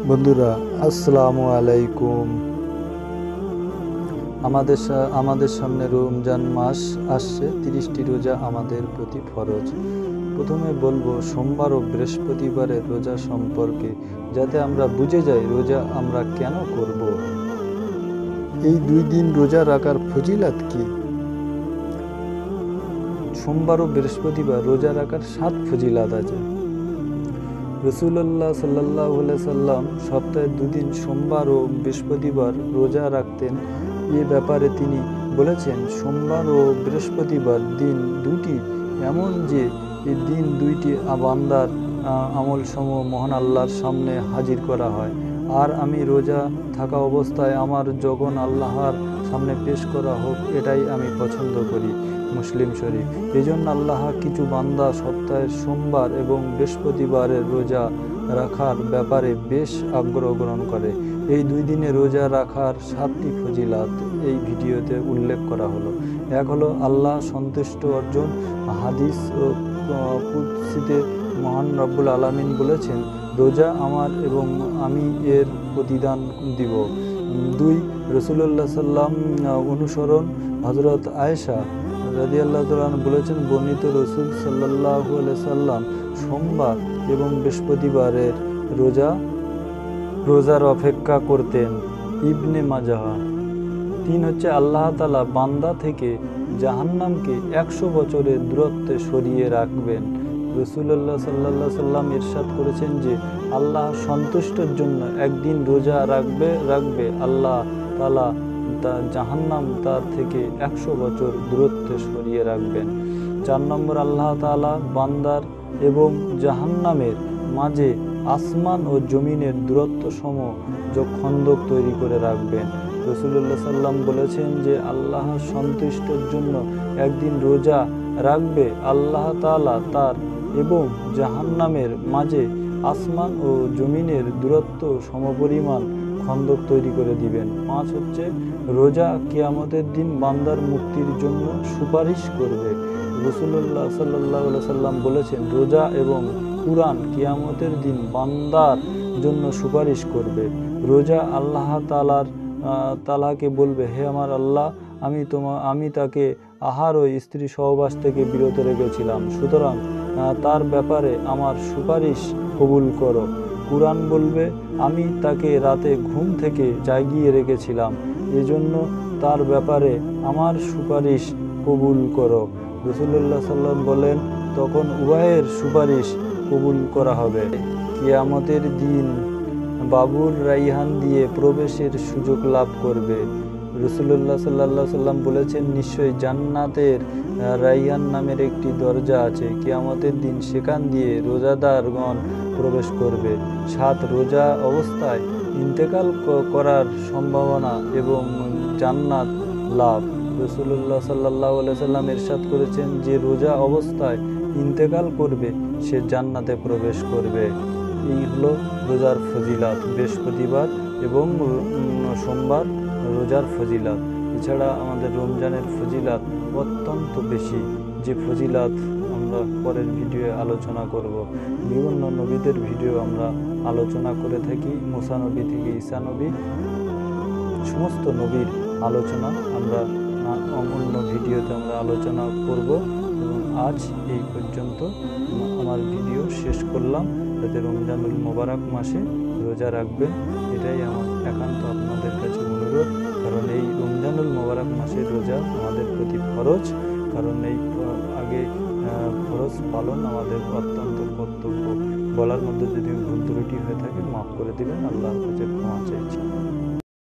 বন্ধুরা, আসসালামু আলাইকুম। আমাদের সামনে রমজান মাস আসছে। 30টি রোজা আমাদের প্রতি ফরজ। প্রথমে বলবো সোমবার ও বৃহস্পতিবারের রোজা সম্পর্কে, যাতে আমরা বুঝে যাই রোজা আমরা কেন করব। এই 2 দিন রোজা রাখার ফজিলত কি? সোমবার ও বৃহস্পতিবার রোজা রাখার 7 ফজিলত আছে। রাসূলুল্লাহ সাল্লাল্লাহু আলাইহি সাল্লাম সপ্তাহে 2 দিন সোমবার ও বৃহস্পতিবার রোজা রাখতেন। এ ব্যাপারে তিনি বলেছেন, সোমবার ও বৃহস্পতিবার দিন দুটি এমন যে এই দিন দুইটি বান্দার আমলসমূহ মহান আল্লাহর সামনে হাজির করা হয়, আর আমি রোজা থাকা অবস্থায় আমার যখন আল্লাহর সামনে পেশ করা হোক, এটাই আমি পছন্দ করি। মুসলিম শরীফ। এই জন্য আল্লাহ কিছু বান্দা সপ্তাহের সোমবার এবং বৃহস্পতিবারের রোজা রাখার ব্যাপারে বেশ আগ্রহ গ্রহণ করে। এই 2 দিনে রোজা রাখার 7টি ফজিলত এই ভিডিওতে উল্লেখ করা হলো। এক হলো আল্লাহ সন্তুষ্ট অর্জন। হাদিস ও কুদসিতে মহান রব্বুল আলামিন বলেছেন, রোজা আমার এবং আমি এর প্রতিদান দিব। 2, রাসূলুল্লাহ সাল্লাম অনুসরণ। হযরত আয়েশা রাদিয়াল্লাহু তাআলা বলেছেন, বর্ণিত রাসূল সাল্লাল্লাহু আলাইহি সাল্লাম সোমবার এবং বৃহস্পতিবারের রোজার অপেক্ষা করতেন। ইবনে মাজাহ। 3 হচ্ছে আল্লাহ তাআলা বান্দা থেকে জাহান্নামকে 100 বছরের দূরত্বে সরিয়ে রাখবেন। রাসূলুল্লাহ সাল্লাল্লাহু আলাইহি সাল্লাম ইরশাদ করেছেন যে আল্লাহ সন্তুষ্টির জন্য একদিন রোজা রাখবে আল্লাহ তাআলা জাহান্নাম তার থেকে 100 বছর দূরত্বে সরিয়ে রাখবেন। 4 নম্বর, আল্লাহ তাআলা বান্দার এবং জাহান্নামের মাঝে আসমান ও জমিনের দূরত্ব সম খন্দক তৈরি করে রাখবেন। রাসূলুল্লাহ সাল্লাম বলেছেন যে আল্লাহ সন্তুষ্টির জন্য একদিন রোজা রাখবে আল্লাহ তাআলা তার এবং জাহান্নামের মাঝে আসমান ও জমিনের দূরত্ব সমপরিমাণ খন্দক তৈরি করে দিবেন। 5 হচ্ছে রোজা কিয়ামতের দিন বান্দার মুক্তির জন্য সুপারিশ করবে। রাসূলুল্লাহ সাল্লাল্লাহু আলাইহি সাল্লাম বলেছেন, রোজা এবং কুরআন কিয়ামতের দিন বান্দার জন্য সুপারিশ করবে। রোজা আল্লাহ তাআলাকে বলবে, হে আমার আল্লাহ, আমি তাকে আহার ও স্ত্রী সহবাস থেকে বিরত রেখেছিলাম, সুতরাং তার ব্যাপারে আমার সুপারিশ কবুল করো। কুরআন বলবে, আমি তাকে রাতে ঘুম থেকে জাগিয়ে রেখেছিলাম, এজন্য তার ব্যাপারে আমার সুপারিশ কবুল করো। রাসূলুল্লাহ সাল্লাল্লাহু বলেন, তখন উভয়ের সুপারিশ কবুল করা হবে। কিয়ামতের দিন বাবুর রাইহান দিয়ে প্রবেশের সুযোগ লাভ করবে। রাসূলুল্লাহ সাল্লাল্লাহু সাল্লাম বলেছেন, নিশ্চয়ই জান্নাতের রাইহান নামের একটি দরজা আছে, কিয়ামতের দিন সেখান দিয়ে রোজাদারগণ প্রবেশ করবে। 7, রোজা অবস্থায় ইন্তেকাল করার সম্ভাবনা এবং জান্নাত লাভ। রাসূলুল্লাহ সাল্লাল্লাহু আলাইহি সাল্লাম ইরশাদ করেছেন, যে রোজা অবস্থায় ইন্তেকাল করবে সে জান্নাতে প্রবেশ করবে। এই হলো রোজার ফজিলত, বৃহস্পতিবার এবং সোমবার রোজার ফজিলত। এছাড়া আমাদের রমজানের ফজিলত অত্যন্ত বেশি, যে ফজিলত আমরা পরের ভিডিওয়ে আলোচনা করব। বিভিন্ন নবীদের ভিডিও আমরা আলোচনা করে থাকি, মুসা নবী থেকে ঈসা নবী, সমস্ত নবীর আলোচনা আমরা অন্য ভিডিওতে আমরা আলোচনা করব। এবং আজ এই পর্যন্ত আমার ভিডিও শেষ করলাম। যাতে রমজানুল মোবারক মাসে রোজা রাখবেন, এটাই আমার একান্ত আপনাদের কাছে অনুরোধ। কারণ এই রমজানুল মোবারক মাসে রোজা আমাদের প্রতি ফরজ। কারণ এই ফরজ পালন আমাদের অত্যন্ত কর্তব্য। বলার মধ্যে যদি ভুল ত্রুটি হয়ে থাকে মাফ করে দিবেন, আল্লাহর কাছে ক্ষমা চাইছি।